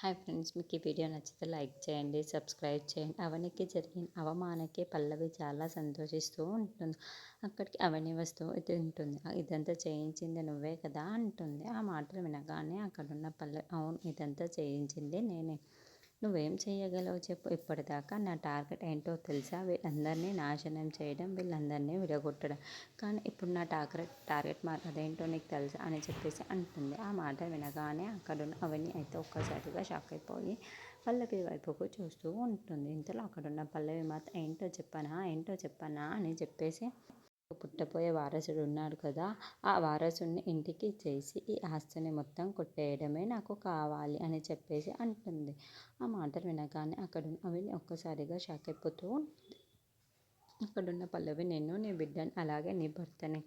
Hi friends, మీకు ఈ video నచ్చితే లైక్ చేయండి, సబ్స్క్రైబ్ చేయండి. అవనికి జరిగిన అవమానకి పల్లవి చాలా సంతోషిస్తూ ఉంటుంది. అక్కడికి అవని వస్తూ ఉంటుంది. ఇదంతా చేయించింది నువ్వే కదా అంటుంది. ఆ మాటలు వినగానే అక్కడున్న పల్లవి, అవును ఇదంతా చేయించింది నేనే. నువ్వేం చేయగలవు చెప్పు? ఇప్పటిదాకా నా టార్గెట్ ఏంటో తెలుసా? వీళ్ళందరినీ నాశనం చేయడం, వీళ్ళందరినీ విడగొట్టడం. కానీ ఇప్పుడు నా టార్గెట్ అదేంటో నీకు తెలుసా అని చెప్పేసి అంటుంది. ఆ మాట వినగానే అక్కడున్న అవని అయితే ఒక్కసారిగా షాక్ అయిపోయి పల్లవి వైపుకు చూస్తూ ఉంటుంది. ఇంతలో అక్కడున్న పల్లవి మాత్రం ఏంటో చెప్పనా అని చెప్పేసి, పుట్టపోయే వారసుడు ఉన్నాడు కదా, ఆ వారసుడిని ఇంటికి చేసి ఈ ఆస్తిని మొత్తం కొట్టేయడమే నాకు కావాలి అని చెప్పేసి అంటుంది. ఆ మాటలు వినగానే అవని ఒక్కసారిగా షాక్ అయిపోతూ ఉంటుంది. అక్కడున్న పల్లవి, నేను నీ బిడ్డని అలాగే నీ భర్తని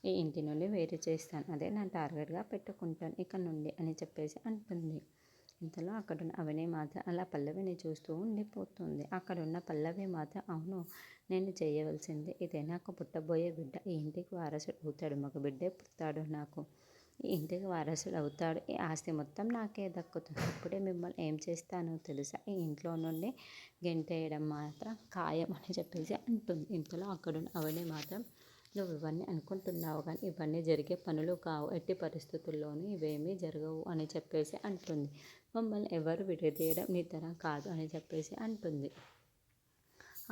ఈ ఇంటి నుండి వేరు చేస్తాను, అదే నా టార్గెట్గా పెట్టుకుంటాను ఇక నుండి అని చెప్పేసి అంటుంది. ఇంతలో అక్కడున్న అవని మాత్రం అలా పల్లవిని చూస్తూ ఉండిపోతుంది. అక్కడున్న పల్లవి మాత్రం, అవును నేను చేయవలసింది ఇదే. నాకు పుట్టబోయే బిడ్డ ఈ ఇంటికి వారసుడు అవుతాడు, మగ బిడ్డే పుడతాడు, నాకు ఈ ఇంటికి వారసుడు అవుతాడు, ఈ ఆస్తి మొత్తం నాకే దక్కుతుంది. ఇప్పుడే మిమ్మల్ని ఏం చేస్తానో తెలుసా? ఈ ఇంట్లో నుండి గెంటేయడం మాత్రం ఖాయం అని చెప్పేసి అంటుంది. ఇంతలో అక్కడున్న అవని మాత్రం, నువ్వు ఇవన్నీ అనుకుంటున్నావు కానీ ఇవన్నీ జరిగే పనులు కావు, ఎట్టి పరిస్థితుల్లోనూ ఇవేమీ జరగవు అని చెప్పేసి అంటుంది. మమ్మల్ని ఎవరు విడదీయడం నీ తరం కాదు అని చెప్పేసి అంటుంది.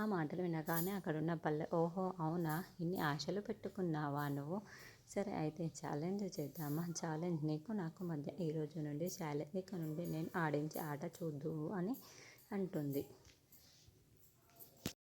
ఆ మాటలు వినగానే అక్కడున్న ఓహో అవునా, ఇన్ని ఆశలు పెట్టుకున్నావా నువ్వు? సరే అయితే ఛాలెంజ్ చేద్దామా? ఛాలెంజ్, నీకు నాకు మధ్య ఈ రోజు నుండి ఛాలెంజ్, ఇక నుండి నేను ఆడించే ఆట చూద్దు అని అంటుంది.